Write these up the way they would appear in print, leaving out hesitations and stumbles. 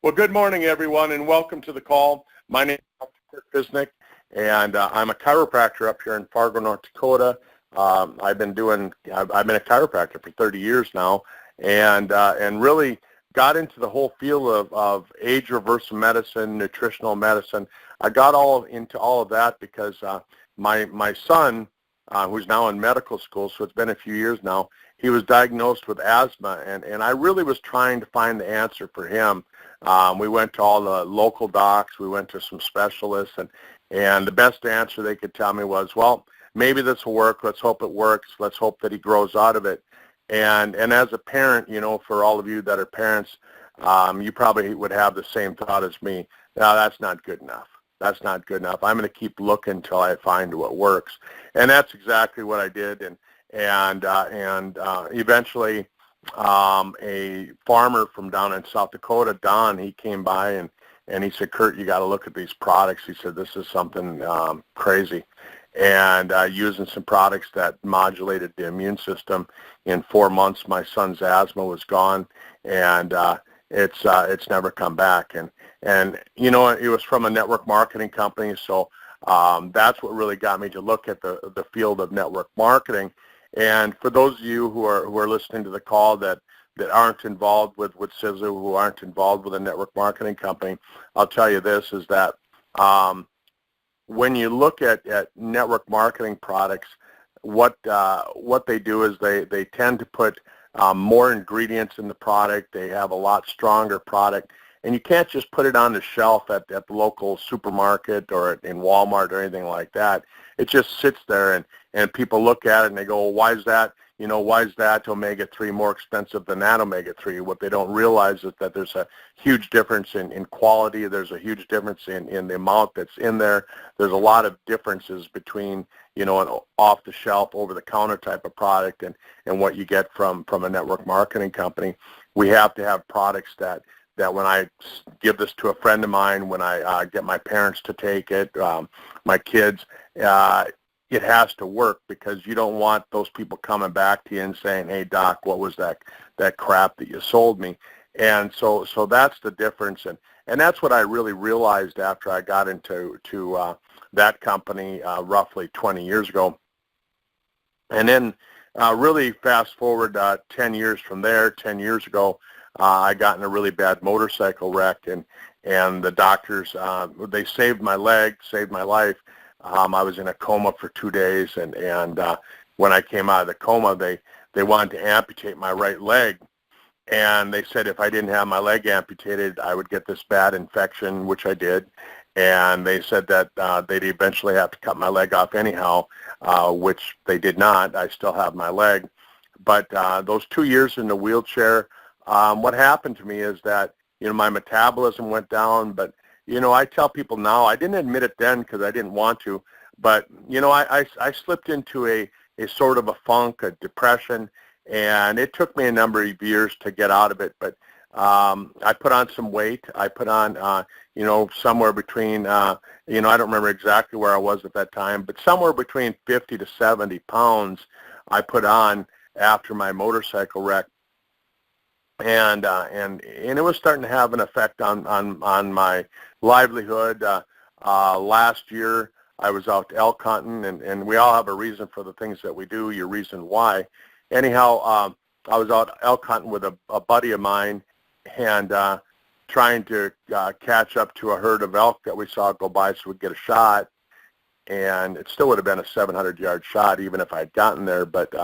Well, good morning, everyone, and welcome to the call. My name is Dr. Kurt Fisnick, and I'm a chiropractor up here in Fargo, North Dakota. I've been a chiropractor for 30 years now, and really got into the whole field of age reversal medicine, nutritional medicine. I got into all of that because my son, who's now in medical school, so it's been a few years now, he was diagnosed with asthma, and I really was trying to find the answer for him. We went to all the local docs, we went to some specialists, and the best answer they could tell me was, well, maybe this will work, let's hope it works, let's hope that he grows out of it. And as a parent, you know, for all of you that are parents, you probably would have the same thought as me. No, that's not good enough. That's not good enough. I'm going to keep looking until I find what works. And that's exactly what I did. And eventually a farmer from down in South Dakota, Don, he came by and he said, Kurt, you got to look at these products. He said, this is something crazy. And using some products that modulated the immune system, in 4 months my son's asthma was gone, and it's never come back. And you know, it was from a network marketing company, so that's what really got me to look at the field of network marketing. And for those of you who are listening to the call that aren't involved with Sisel, who aren't involved with a network marketing company, I'll tell you this, is that when you look at network marketing products, what they do is they tend to put more ingredients in the product. They have a lot stronger product, and you can't just put it on the shelf at the local supermarket or in Walmart or anything like that. It just sits there, and people look at it and they go, well, why is that? You know, why is that omega-3 more expensive than that omega-3? What they don't realize is that there's a huge difference in quality. There's a huge difference in the amount that's in there. There's a lot of differences between, you know, an off-the-shelf, over-the-counter type of product and what you get from a network marketing company. We have to have products that when I give this to a friend of mine, when I get my parents to take it, my kids, it has to work, because you don't want those people coming back to you and saying, hey, doc, what was that crap that you sold me? And so that's the difference. And that's what I really realized after I got into that company roughly 20 years ago. And then really fast forward 10 years from there, 10 years ago, I got in a really bad motorcycle wreck, and the doctors, they saved my leg, saved my life. I was in a coma for 2 days, and when I came out of the coma, they wanted to amputate my right leg, and they said if I didn't have my leg amputated, I would get this bad infection, which I did, and they said that they'd eventually have to cut my leg off anyhow, which they did not. I still have my leg, but those 2 years in the wheelchair, what happened to me is that, you know, my metabolism went down, but you know, I tell people now, I didn't admit it then because I didn't want to, but, you know, I slipped into a sort of a funk, a depression, and it took me a number of years to get out of it. But I put on some weight. I put on, you know, somewhere between, you know, I don't remember exactly where I was at that time, but somewhere between 50 to 70 pounds I put on after my motorcycle wreck. And it was starting to have an effect on my livelihood. Last year I was out elk hunting, and we all have a reason for the things that we do, your reason why. Anyhow, I was out elk hunting with a buddy of mine, and trying to catch up to a herd of elk that we saw go by so we'd get a shot. And it still would have been a 700-yard shot even if I'd gotten there, but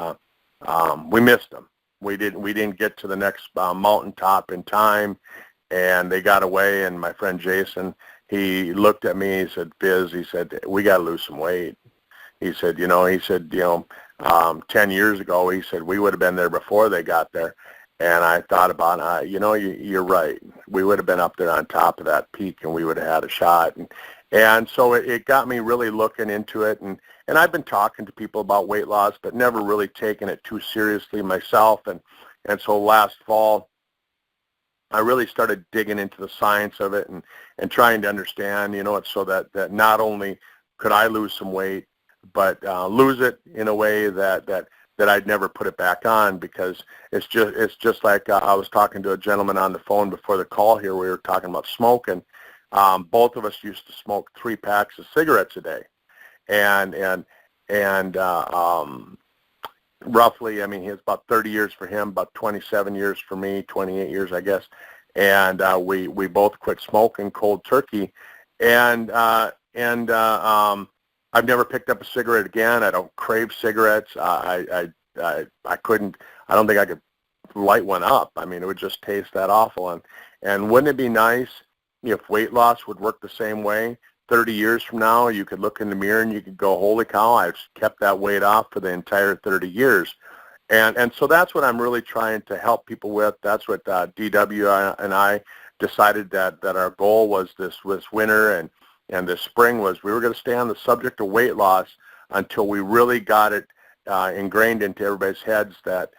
we missed them. We didn't get to the next mountaintop in time, and they got away. And my friend Jason, he looked at me. He said, "Biz," he said, "we got to lose some weight." He said, 10 years ago, he said, we would have been there before they got there. And I thought about, you're right. We would have been up there on top of that peak, and we would have had a shot. And so it got me really looking into it. And I've been talking to people about weight loss, but never really taken it too seriously myself. And so last fall, I really started digging into the science of it and trying to understand, so that not only could I lose some weight, but lose it in a way that that I'd never put it back on, because it's just like I was talking to a gentleman on the phone before the call here. We were talking about smoking. Both of us used to smoke 3 packs of cigarettes a day, and roughly, I mean, it's about 30 years for him, about 27 years for me, 28 years, I guess. And we both quit smoking cold turkey, and I've never picked up a cigarette again. I don't crave cigarettes. I couldn't. I don't think I could light one up. I mean, it would just taste that awful. And wouldn't it be nice if weight loss would work the same way? 30 years from now, you could look in the mirror and you could go, holy cow, I've kept that weight off for the entire 30 years. And so that's what I'm really trying to help people with. That's what DW and I decided that our goal was this winter and this spring was we were going to stay on the subject of weight loss until we really got it ingrained into everybody's heads that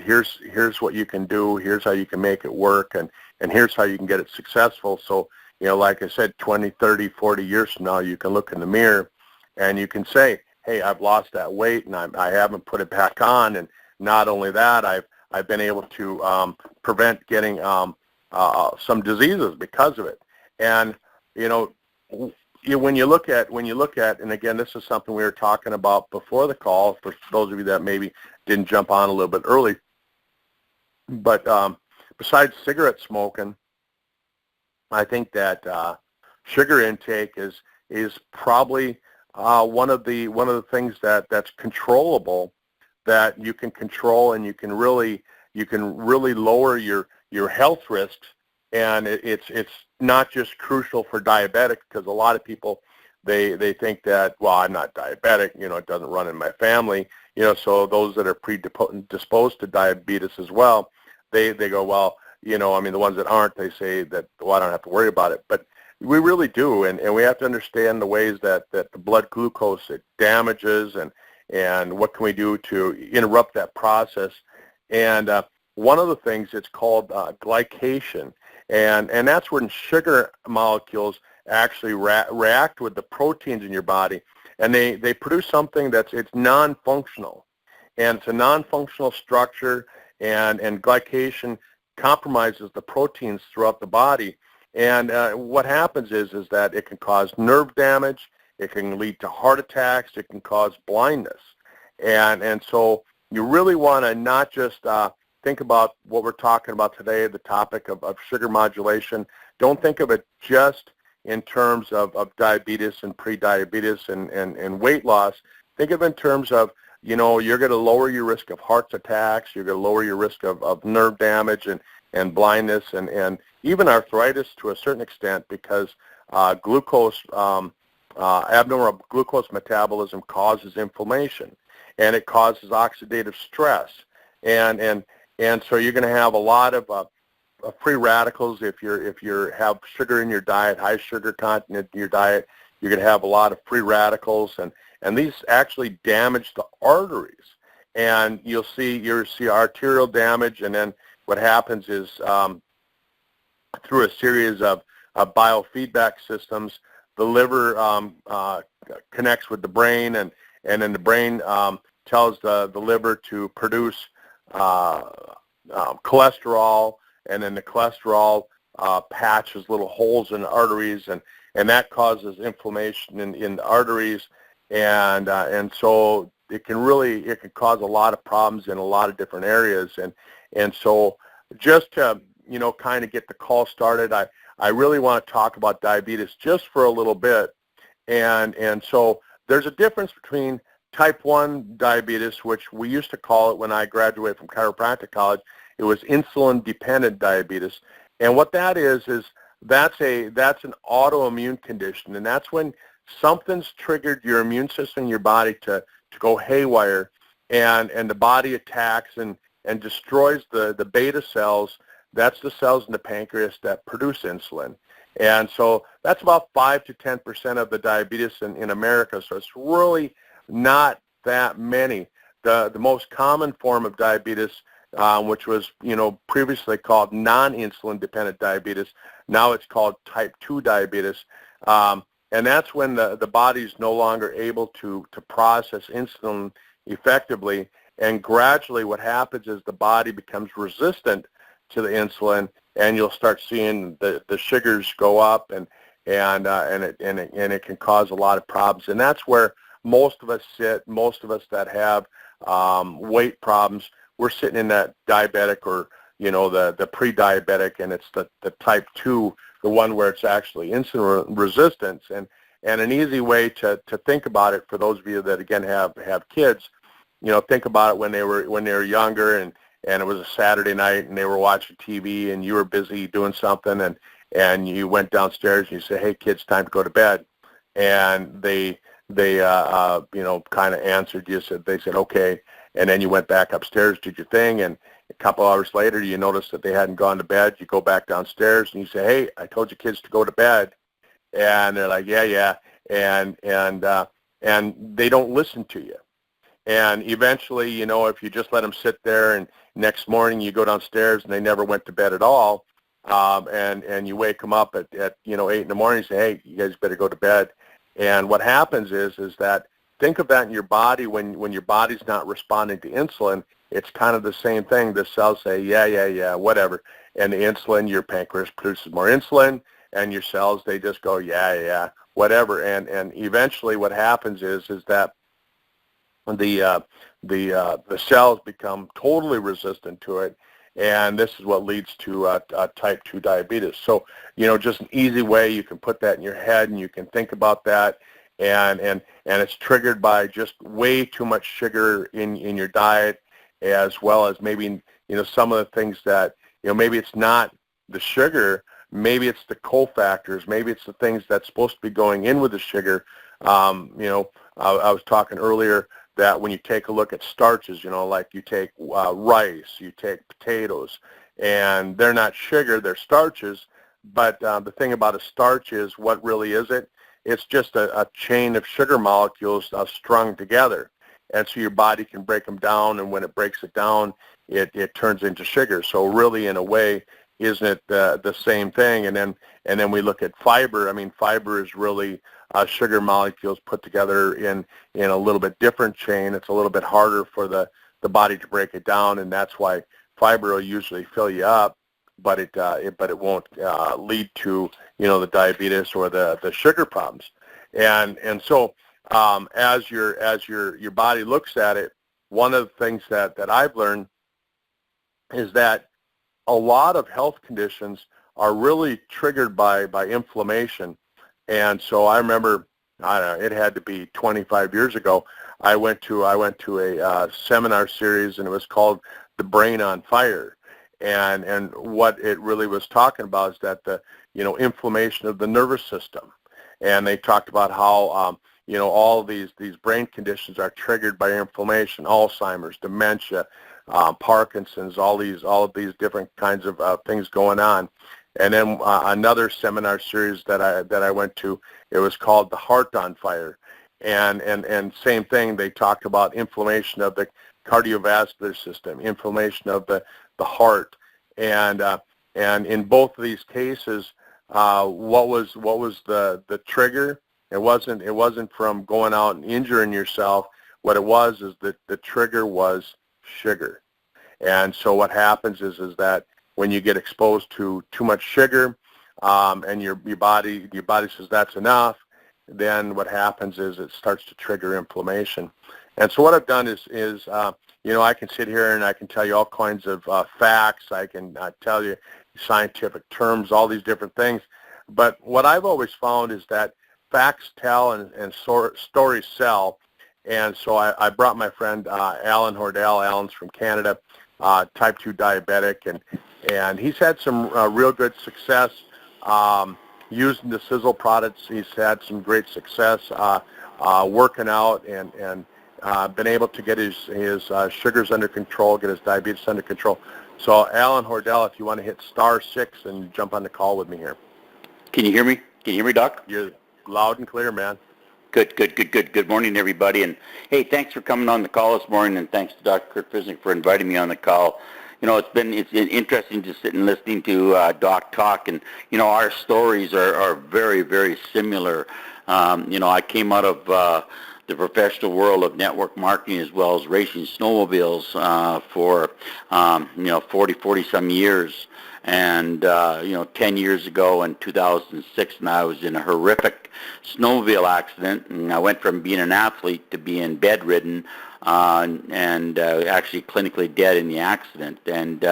here's what you can do, here's how you can make it work, and here's how you can get it successful. So, like I said, 20, 30, 40 years from now, you can look in the mirror and you can say, hey, I've lost that weight and I haven't put it back on. And not only that, I've been able to prevent getting some diseases because of it. And when you look at, and again, this is something we were talking about before the call for those of you that maybe didn't jump on a little bit early. But besides cigarette smoking, I think that sugar intake is probably one of the things that's controllable, that you can control, and you can really lower your health risks. And it's not just crucial for diabetics, because a lot of people they think that, well, I'm not diabetic, it doesn't run in my family, so those that are predisposed to diabetes as well, they go, well, I mean, the ones that aren't, they say that, well, I don't have to worry about it. But we really do, and we have to understand the ways that the blood glucose, it damages, and what can we do to interrupt that process. And one of the things, it's called glycation, and that's when sugar molecules actually react with the proteins in your body, and they produce something it's non-functional. And it's a non-functional structure, and glycation compromises the proteins throughout the body. And what happens is that it can cause nerve damage, it can lead to heart attacks, it can cause blindness. And so you really want to not just think about what we're talking about today, the topic of sugar modulation. Don't think of it just in terms of diabetes and prediabetes and weight loss. Think of it in terms of, you're going to lower your risk of heart attacks, you're going to lower your risk of nerve damage and blindness and even arthritis to a certain extent, because abnormal glucose metabolism causes inflammation, and it causes oxidative stress. And so you're going to have a lot of free radicals if you have sugar in your diet, high sugar content in your diet. You're going to have a lot of free radicals, and these actually damage the arteries. And you'll see arterial damage, and then what happens is through a series of biofeedback systems, the liver connects with the brain, and then the brain tells the liver to produce cholesterol, and then the cholesterol patches little holes in the arteries, and that causes inflammation in the arteries, and so it can cause a lot of problems in a lot of different areas, and so just to kind of get the call started, I really want to talk about diabetes just for a little bit, and so there's a difference between type 1 diabetes, which we used to call it when I graduated from chiropractic college. It was insulin-dependent diabetes, and what that is that's an autoimmune condition, and that's when something's triggered your immune system in your body to go haywire, and the body attacks and destroys the beta cells. That's the cells in the pancreas that produce insulin. And so that's about 5 to 10% of the diabetes in America, so it's really not that many. The most common form of diabetes, which was previously called non-insulin dependent diabetes, now it's called type 2 diabetes, and that's when the body's no longer able to process insulin effectively, and gradually what happens is the body becomes resistant to the insulin, and you'll start seeing the sugars go up, and it can cause a lot of problems. And that's where most of us sit. Most of us that have weight problems, we're sitting in that diabetic, or the pre-diabetic, and it's the type 2, the one where it's actually insulin resistance. And an easy way to think about it for those of you that again have kids, think about it when they were younger, and it was a Saturday night and they were watching TV and you were busy doing something, and you went downstairs and you said, "Hey kids, time to go to bed," and they kind of answered you. They said okay, and then you went back upstairs, did your thing, and a couple hours later you noticed that they hadn't gone to bed. You go back downstairs and you say, "Hey, I told you kids to go to bed," and they're like, yeah, and they don't listen to you. And eventually, if you just let them sit there, and next morning you go downstairs and they never went to bed at all, and you wake them up at 8 in the morning and say, "Hey, you guys better go to bed." And what happens is that, think of that in your body when your body's not responding to insulin. It's kind of the same thing. The cells say, yeah, whatever. And the insulin, your pancreas produces more insulin, and your cells, they just go, yeah, whatever. And eventually what happens is that the cells become totally resistant to it, and this is what leads to type 2 diabetes. So, just an easy way you can put that in your head, and you can think about that, and it's triggered by just way too much sugar in your diet, as well as maybe, some of the things that, maybe it's not the sugar, maybe it's the cofactors, maybe it's the things that's supposed to be going in with the sugar. I was talking earlier that when you take a look at starches, like you take rice, you take potatoes, and they're not sugar, they're starches, but the thing about a starch is, what really is it? It's just a chain of sugar molecules strung together. And so your body can break them down, and when it breaks it down, it turns into sugar. So really, in a way, isn't it the same thing? And then we look at fiber. I mean, fiber is really sugar molecules put together in a little bit different chain. It's a little bit harder for the body to break it down, and that's why fiber will usually fill you up, but it won't lead to the diabetes or the sugar problems. And so as your body looks at it, one of the things that I've learned is that a lot of health conditions are really triggered by inflammation. And so I remember, I don't know, it had to be 25 years ago, I went to a seminar series, and it was called The Brain on Fire. And what it really was talking about is that the inflammation of the nervous system. And they talked about how all these brain conditions are triggered by inflammation: Alzheimer's, dementia, Parkinson's, all of these different kinds of things going on. And then another seminar series that I went to, it was called The Heart on Fire. And same thing, they talked about inflammation of the cardiovascular system, inflammation of the heart. And in both of these cases, what was the trigger? It wasn't from going out and injuring yourself. What it was is that the trigger was sugar. And so what happens is that when you get exposed to too much sugar, and your body says that's enough, then what happens is it starts to trigger inflammation. And so what I've done is I can sit here and I can tell you all kinds of facts. I can tell you scientific terms, all these different things. But what I've always found is that facts tell and stories sell. And so I brought my friend Alan Hordell. Alan's from Canada, type 2 diabetic, and he's had some real good success using the Sisel products. He's had some great success working out and been able to get his sugars under control, get his diabetes under control. So Alan Hordell, if you want to hit *6 and jump on the call with me here. Can you hear me? Can you hear me, Doc? You're loud and clear, man. Good. Good morning, everybody. And hey, thanks for coming on the call this morning, and thanks to Dr. Kurt Fisnick for inviting me on the call. It's been interesting to sit and listening to Doc talk, and our stories are very, very similar. I came out of the professional world of network marketing as well as racing snowmobiles for 40 some years. And 10 years ago in 2006, and I was in a horrific snowmobile accident, and I went from being an athlete to being bedridden and actually clinically dead in the accident. And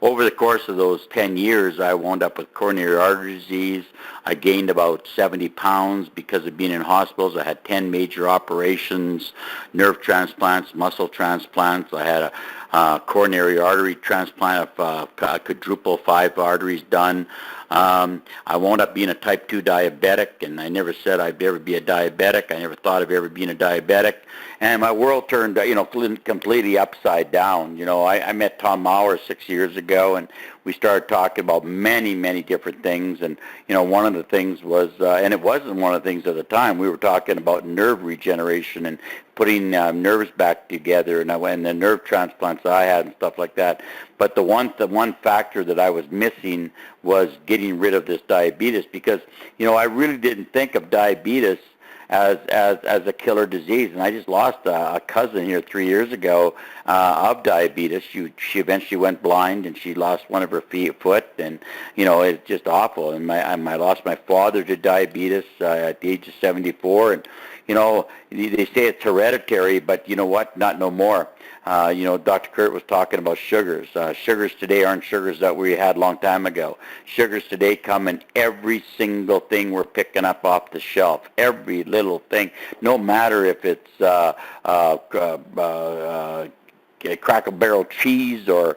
over the course of those 10 years, I wound up with coronary artery disease. I gained about 70 pounds because of being in hospitals. I had 10 major operations, nerve transplants, muscle transplants. I had a coronary artery transplant of quadruple 5 arteries done. I wound up being a type 2 diabetic, and I never said I'd ever be a diabetic. I never thought of ever being a diabetic. And my world turned, completely upside down. I met Tom Maurer 6 years ago, and we started talking about many, many different things. And, one of the things was, and it wasn't one of the things at the time, we were talking about nerve regeneration and putting nerves back together, and the nerve transplants I had and stuff like that. But the one factor that I was missing was getting rid of this diabetes, because I really didn't think of diabetes as a killer disease. And I just lost a cousin here 3 years ago of diabetes. She eventually went blind, and she lost one of her foot, and it's just awful. And I lost my father to diabetes at the age of 74, and they say it's hereditary, but you know what? Not no more. Dr. Kurt was talking about sugars. Sugars today aren't sugars that we had a long time ago. Sugars today come in every single thing we're picking up off the shelf. Every little thing, no matter if it's Cracker Barrel cheese or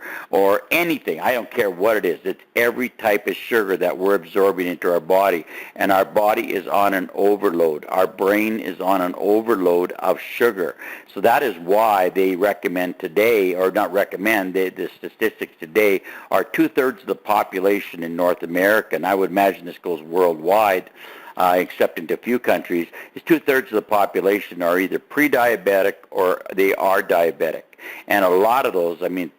anything. I don't care what it is. It's every type of sugar that we're absorbing into our body, and our body is on an overload. Our brain is on an overload of sugar. So that is why they recommend today, or not recommend, the statistics today are 2/3 of the population in North America, and I would imagine this goes worldwide, except into a few countries, is 2/3 of the population are either pre-diabetic or they are diabetic. And a lot of those, many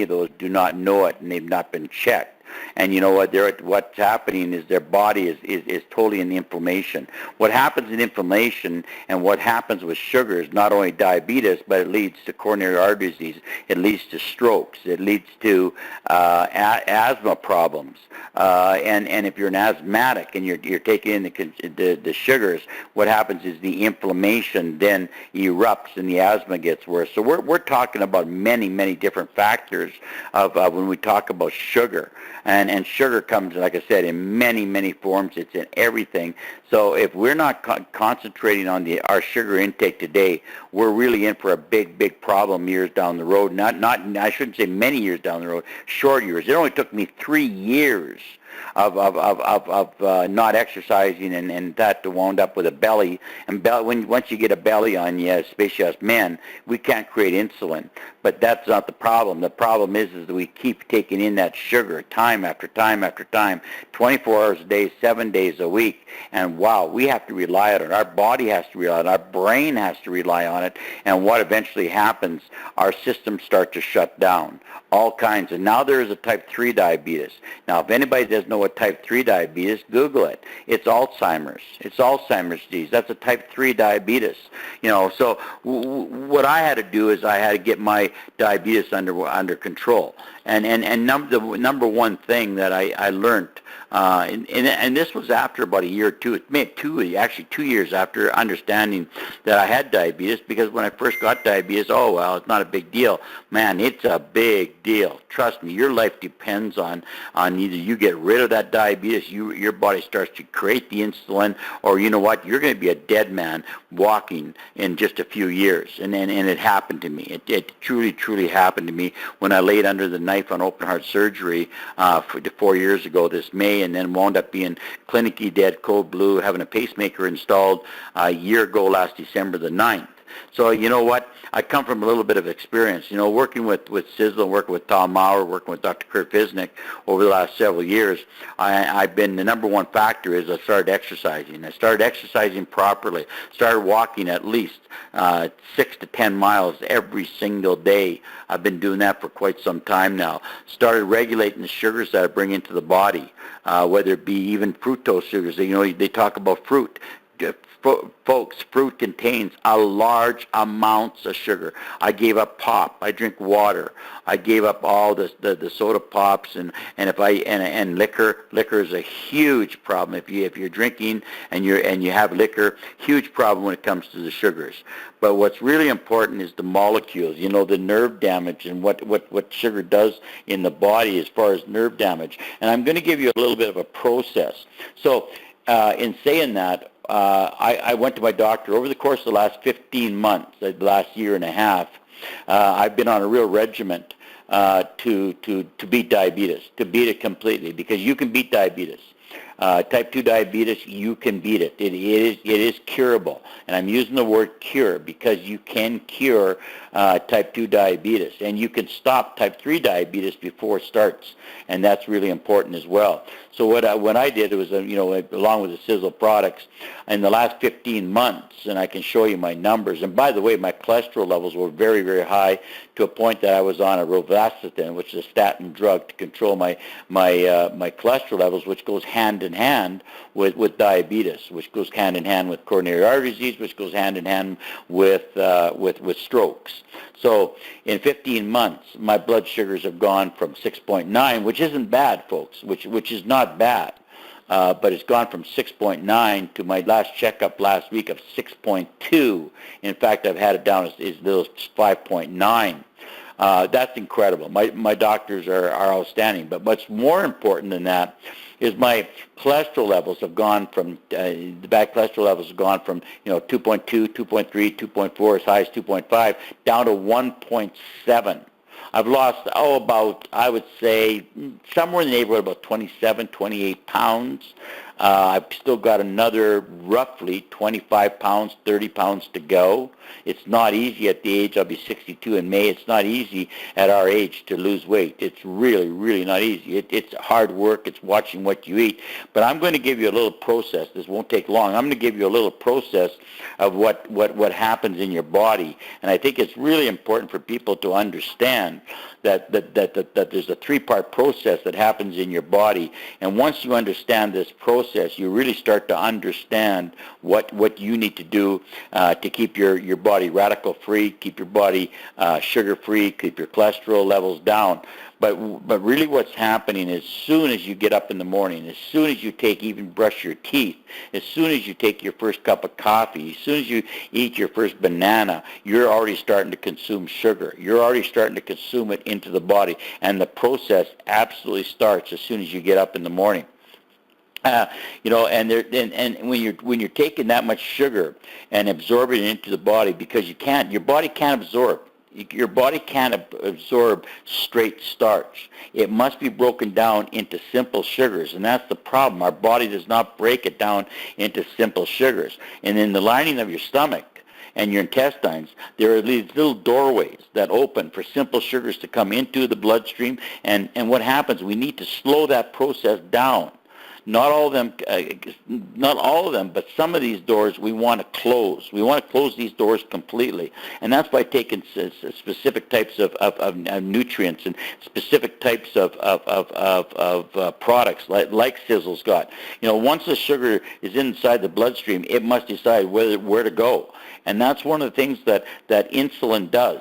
of those do not know it, and they've not been checked. And you know what? What's happening is their body is totally in inflammation. What happens in inflammation and what happens with sugar is not only diabetes, but it leads to coronary artery disease. It leads to strokes. It leads to asthma problems. And if you're an asthmatic and you're taking in the sugars, what happens is the inflammation then erupts and the asthma gets worse. So we're talking about many, many different factors of when we talk about sugar. And sugar comes, like I said, in many, many forms. It's in everything. So if we're not concentrating on our sugar intake today, we're really in for a big, big problem years down the road. Not I shouldn't say many years down the road, short years. It only took me 3 years of not exercising and that to wound up with a belly. And once you get a belly on you, especially us men, we can't create insulin. But that's not the problem. The problem is that we keep taking in that sugar time after time after time, 24 hours a day, 7 days a week. And wow, we have to rely on it. Our body has to rely on it. Our brain has to rely on it. And what eventually happens, our systems start to shut down. All kinds. And now there is a type 3 diabetes. Now, if anybody doesn't know what type 3 diabetes, Google it. It's Alzheimer's. It's Alzheimer's disease. That's a type 3 diabetes. So what I had to do is I had to get my diabetes under control. And the number one thing that I learned, and this was after about a year or two, maybe 2 years after understanding that I had diabetes, because when I first got diabetes, it's not a big deal. Man, it's a big deal. Trust me, your life depends on either you get rid of that diabetes, your body starts to create the insulin, or you know what, you're going to be a dead man walking in just a few years. And it happened to me. It truly, truly happened to me when I laid under the knife on open heart surgery 4 years ago this May, and then wound up being clinically dead, cold blue, having a pacemaker installed a year ago last December the 9th. So you know what? I come from a little bit of experience. Working with Sisel, working with Tom Maurer, working with Dr. Kurt Visnick over the last several years, I've been, the number one factor is I started exercising. I started exercising properly. Started walking at least 6 to 10 miles every single day. I've been doing that for quite some time now. Started regulating the sugars that I bring into the body, whether it be even fructose sugars. They talk about fruit. Folks, fruit contains a large amounts of sugar. I gave up pop. I drink water. I gave up all the soda pops and liquor. Liquor is a huge problem if you're drinking and you have liquor. Huge problem when it comes to the sugars. But what's really important is the molecules. You know, the nerve damage and what sugar does in the body as far as nerve damage. And I'm going to give you a little bit of a process. So in saying that, I went to my doctor over the course of the last 15 months, the last year and a half. I've been on a real regiment to beat diabetes, to beat it completely, because you can beat diabetes. Type 2 diabetes, you can beat it. It is curable. And I'm using the word cure because you can cure type 2 diabetes. And you can stop type 3 diabetes before it starts. And that's really important as well. So what I did was, along with the Sisel products, in the last 15 months, and I can show you my numbers. And by the way, my cholesterol levels were very, very high to a point that I was on a rovastatin, which is a statin drug to control my cholesterol levels, which goes hand in hand with diabetes, which goes hand in hand with coronary artery disease, which goes hand in hand with strokes. So in 15 months, my blood sugars have gone from 6.9, which isn't bad, folks, which is not bad. But it's gone from 6.9 to my last checkup last week of 6.2. In fact, I've had it down as little as 5.9. That's incredible. My doctors are outstanding. But what's more important than that is my cholesterol levels have gone from, the bad cholesterol levels have gone from, 2.2, 2.3, 2.4, as high as 2.5, down to 1.7. I've lost, I would say, somewhere in the neighborhood about 27, 28 pounds. I've still got another roughly 25 pounds, 30 pounds to go. It's not easy at the age, I'll be 62 in May, it's not easy at our age to lose weight. It's really, really not easy. It's hard work, it's watching what you eat. But I'm going to give you a little process. This won't take long. I'm going to give you a little process of what happens in your body. And I think it's really important for people to understand that there's a three-part process that happens in your body. And once you understand this process, you really start to understand what you need to do to keep your body radical-free, keep your body sugar-free, keep your cholesterol levels down. But really what's happening is, as soon as you get up in the morning, as soon as you even brush your teeth, as soon as you take your first cup of coffee, as soon as you eat your first banana, you're already starting to consume sugar. You're already starting to consume it into the body. And the process absolutely starts as soon as you get up in the morning. And when you're taking that much sugar and absorbing it into the body, because your body can't absorb. Your body can't absorb straight starch. It must be broken down into simple sugars, and that's the problem. Our body does not break it down into simple sugars. And in the lining of your stomach and your intestines, there are these little doorways that open for simple sugars to come into the bloodstream. And what happens, we need to slow that process down. Not all of them, but some of these doors we want to close. We want to close these doors completely, and that's by taking specific types of nutrients and specific types of products like Sisel's got. Once the sugar is inside the bloodstream, it must decide where to go, and that's one of the things that insulin does.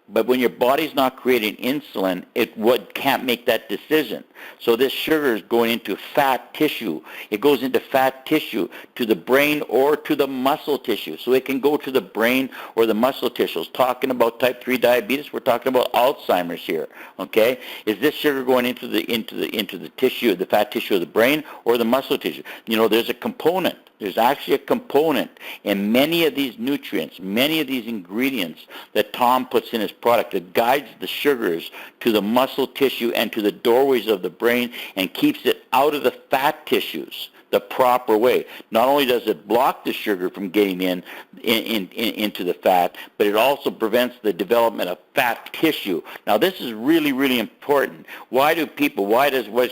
But when your body's not creating insulin, it can't make that decision. So this sugar is going into fat tissue. It goes into fat tissue to the brain or to the muscle tissue. So it can go to the brain or the muscle tissues. Talking about type 3 diabetes, we're talking about Alzheimer's here. Okay? Is this sugar going into the tissue, the fat tissue of the brain or the muscle tissue? There's a component. There's actually a component in many of these nutrients, many of these ingredients that Tom puts in his product that guides the sugars to the muscle tissue and to the doorways of the brain and keeps it out of the fat tissues the proper way. Not only does it block the sugar from getting into the fat, but it also prevents the development of fat tissue. Now this is really, really important. Why does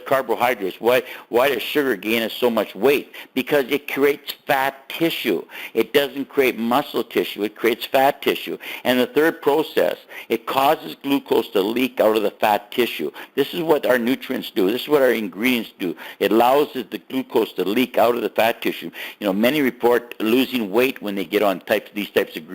carbohydrates, why does sugar gain us so much weight? Because it creates fat tissue. It doesn't create muscle tissue, it creates fat tissue. And the third process, it causes glucose to leak out of the fat tissue. This is what our nutrients do. This is what our ingredients do. It allows the glucose to leak out of the fat tissue. Many report losing weight when they get on these types of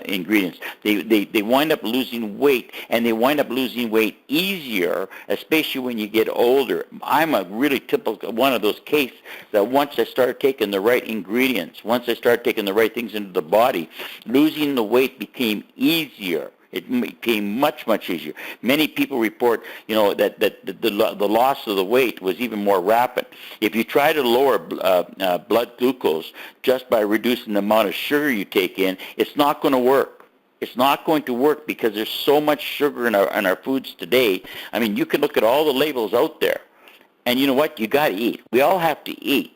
ingredients. They wind up losing weight, and they wind up losing weight easier, especially when you get older. I'm a really typical one of those cases that once I started taking the right ingredients, once I started taking the right things into the body, losing the weight became easier. It became much, much easier. Many people report, that the loss of the weight was even more rapid. If you try to lower blood glucose just by reducing the amount of sugar you take in, it's not going to work. It's not going to work because there's so much sugar in our foods today. I mean, you can look at all the labels out there, and you know what? You got to eat. We all have to eat.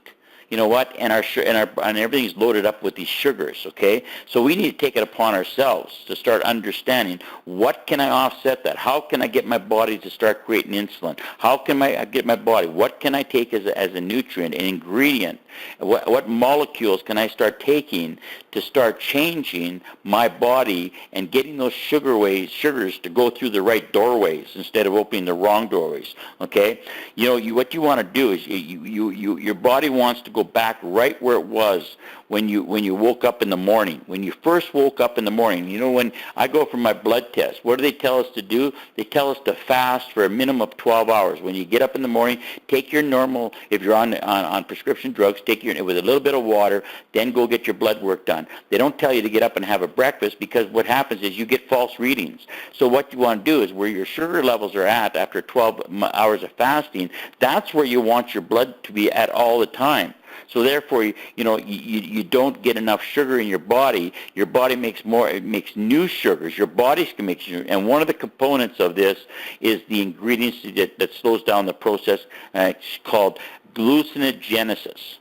You know what? And everything's loaded up with these sugars, okay? So we need to take it upon ourselves to start understanding, what can I offset that? How can I get my body to start creating insulin? How can I get my body? What can I take as a nutrient, an ingredient? What molecules can I start taking to start changing my body and getting those sugars to go through the right doorways instead of opening the wrong doorways, okay? What you want to do is your body wants to go back right where it was when you woke up in the morning. When you first woke up in the morning, when I go for my blood test, what do they tell us to do? They tell us to fast for a minimum of 12 hours. When you get up in the morning, take your normal, if you're on prescription drugs, take with a little bit of water, then go get your blood work done. They don't tell you to get up and have a breakfast, because what happens is you get false readings. So what you want to do is, where your sugar levels are at after 12 hours of fasting, that's where you want your blood to be at all the time. So therefore, you don't get enough sugar in your body. Your body makes new sugars. Your body can make sugar. And one of the components of this is the ingredients that slows down the process. It's called gluconeogenesis.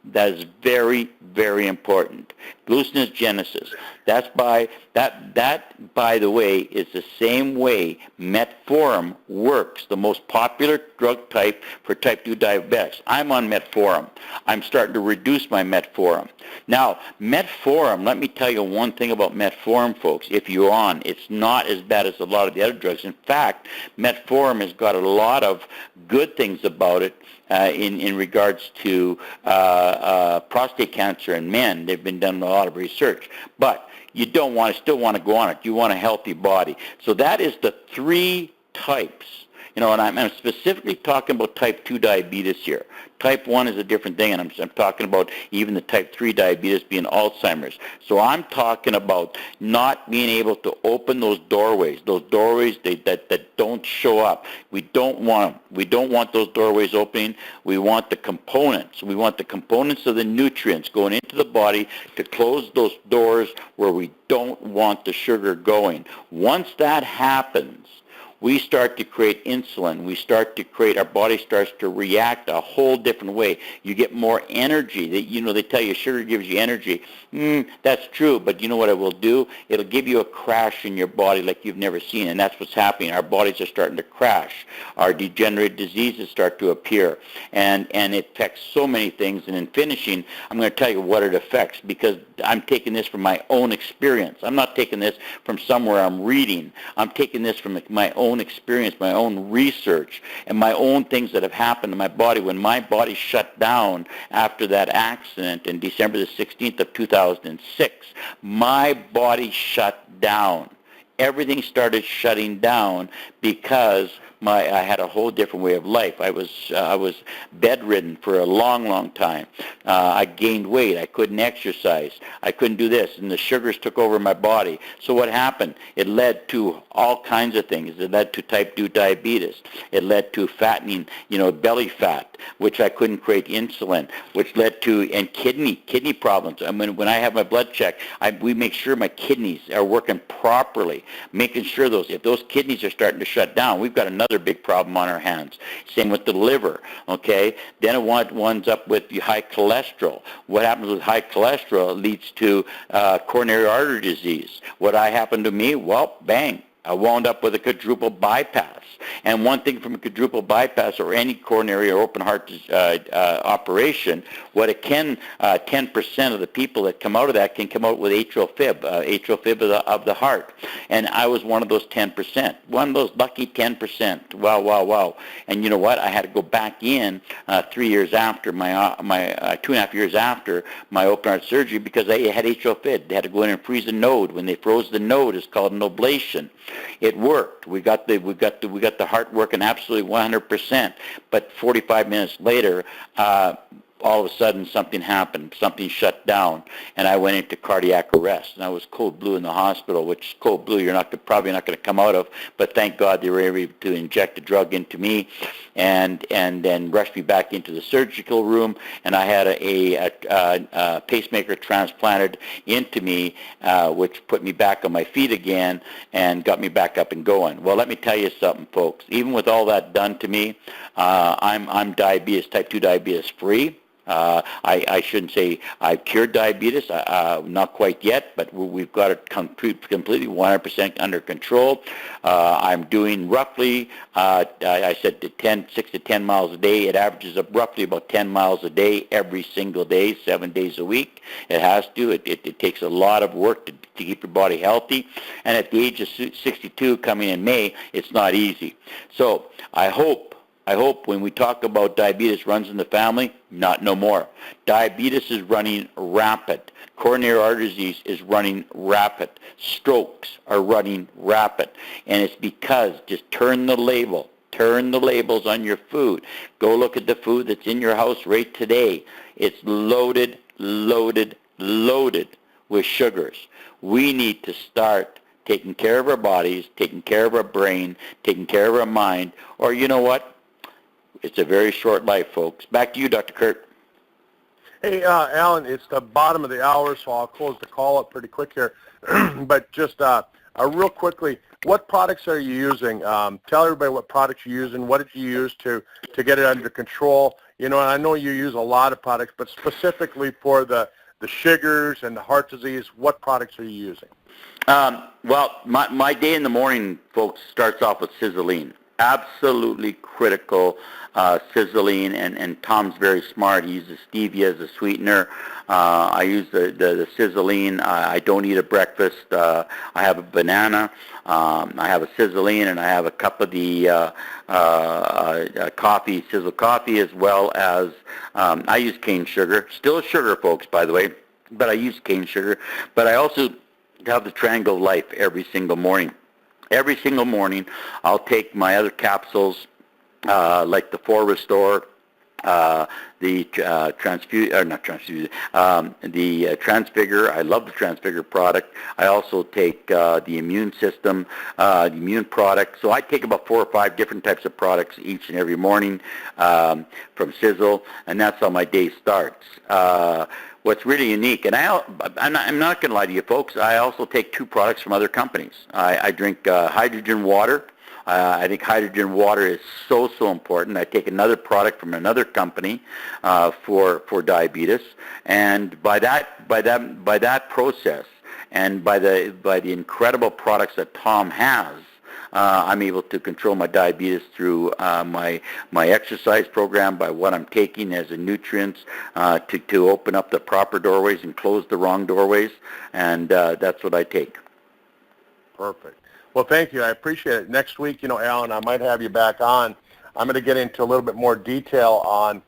That is very, very important. Gluconeogenesis. That, by the way, is the same way metformin works, the most popular drug type for type 2 diabetics. I'm on metformin. I'm starting to reduce my metformin. Now, metformin, let me tell you one thing about metformin, folks. If you're on, it's not as bad as a lot of the other drugs. In fact, metformin has got a lot of good things about it in regards to prostate cancer in men. They've been done a lot of research. But you still want to go on it. You want a healthy body. So that is the 3 types. And I'm specifically talking about type 2 diabetes here. Type 1 is a different thing, and I'm talking about even the type 3 diabetes being Alzheimer's. So I'm talking about not being able to open those doorways that don't show up. We don't want them. We don't want those doorways opening. We want the components. We want the components of the nutrients going into the body to close those doors where we don't want the sugar going. Once that happens, we start to create insulin. Our body starts to react a whole different way. You get more energy. They tell you sugar gives you energy. That's true, but you know what it will do? It'll give you a crash in your body like you've never seen, and that's what's happening. Our bodies are starting to crash. Our degenerative diseases start to appear, and it affects so many things. And in finishing, I'm going to tell you what it affects, because I'm taking this from my own experience. I'm not taking this from somewhere I'm reading. I'm taking this from my own experience, my own research, and my own things that have happened to my body. When my body shut down after that accident in December the 16th of 2006, my body shut down. Everything started shutting down because I had a whole different way of life. I was bedridden for a long, long time. I gained weight. I couldn't exercise. I couldn't do this, and the sugars took over my body. So what happened? It led to all kinds of things. It led to type 2 diabetes. It led to fattening, belly fat, which I couldn't create insulin, which led to kidney problems. I mean, when I have my blood check, we make sure my kidneys are working properly, making sure if those kidneys are starting to shut down, we've got another big problem on our hands. Same with the liver, okay? Then it winds up with high cholesterol. What happens with high cholesterol leads to coronary artery disease. What happened to me? Well, bang. I wound up with a quadruple bypass. And one thing from a quadruple bypass or any coronary or open heart operation, what it can, 10% of the people that come out of that can come out with atrial fib of the heart. And I was one of those 10%, one of those lucky 10%. Wow, wow, wow. And you know what? I had to go back in 3 years after my 2.5 years after my open heart surgery because I had atrial fib. They had to go in and freeze a node. When they froze the node, it's called an ablation. It worked. We got the heart working absolutely 100%. But 45 minutes later, all of a sudden something happened. Something shut down, and I went into cardiac arrest. And I was cold blue in the hospital, which cold blue you're probably not going to come out of. But thank God they were able to inject a drug into me, and then rush me back into the surgical room. And I had a pacemaker transplanted into me, which put me back on my feet again and got me back up and going. Well, let me tell you something, folks. Even with all that done to me, I'm diabetes, type 2 diabetes free. I shouldn't say I've cured diabetes, not quite yet, but we've got it completely 100% under control. I'm doing roughly, I said 6 to 10 miles a day. It averages up roughly about 10 miles a day every single day, 7 days a week. It has to. It takes a lot of work to keep your body healthy. And at the age of 62 coming in May, it's not easy. So I hope when we talk about diabetes runs in the family, not no more. Diabetes is running rapid. Coronary artery disease is running rapid. Strokes are running rapid. And it's because just turn the labels on your food. Go look at the food that's in your house right today. It's loaded with sugars. We need to start taking care of our bodies, taking care of our brain, taking care of our mind, or you know what? It's a very short life, folks. Back to you, Dr. Kurt. Hey, Alan, it's the bottom of the hour, so I'll close the call up pretty quick here. But just real quickly, what products are you using? Tell everybody what products you're using. What did you use to get it under control? You know, and I know you use a lot of products, but specifically for the sugars and the heart disease, what products are you using? Well, my day in the morning, folks, starts off with Siseline. Absolutely critical Siseline, and Tom's very smart. He uses stevia as a sweetener. I use the Siseline. I don't eat at breakfast. I have a banana. I have a Siseline, and I have a cup of the coffee, Sisel coffee, as well as I use cane sugar. Still sugar, folks, by the way, but I use cane sugar. But I also have the Triangle of Life every single morning. Every single morning, I'll take my other capsules, like the 4 Restore, the Transfigure. I love the Transfigure product. I also take the Immune System, the Immune product. So I take about 4 or 5 different types of products each and every morning from Sisel, and that's how my day starts. What's really unique, and I'm not going to lie to you folks, I also take 2 products from other companies. I drink hydrogen water. I think hydrogen water is so important. I take another product from another company for diabetes, and by that process, and by the incredible products that Tom has, I'm able to control my diabetes through my exercise program, by what I'm taking as a nutrients to open up the proper doorways and close the wrong doorways, and that's what I take. Perfect. Well, thank you. I appreciate it. Next week, Alan, I might have you back on. I'm going to get into a little bit more detail on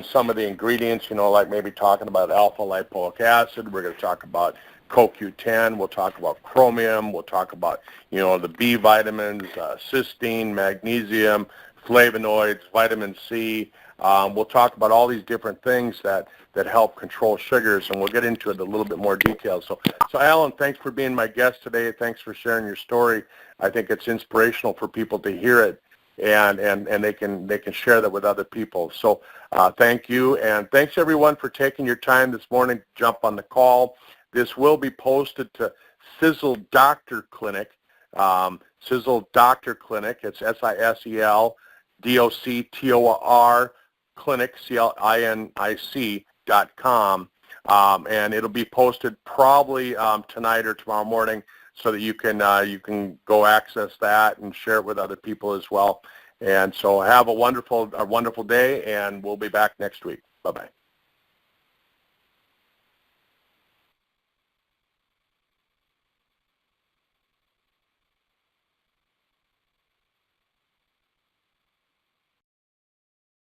some of the ingredients, like maybe talking about alpha lipoic acid. We're going to talk about CoQ10. We'll talk about chromium. We'll talk about, the B vitamins, cysteine, magnesium, flavonoids, vitamin C. We'll talk about all these different things that help control sugars, and we'll get into it in a little bit more detail. So Alan, thanks for being my guest today. Thanks for sharing your story. I think it's inspirational for people to hear it, and they can share that with other people. So thank you, and thanks everyone for taking your time this morning to jump on the call. This will be posted to Sisel Doctor Clinic. Sisel Doctor Clinic. It's SISEL DOCTOR Clinic, CLINIC.com. and it'll be posted probably tonight or tomorrow morning, so that you can go access that and share it with other people as well. And so have a wonderful day, and we'll be back next week. Bye-bye.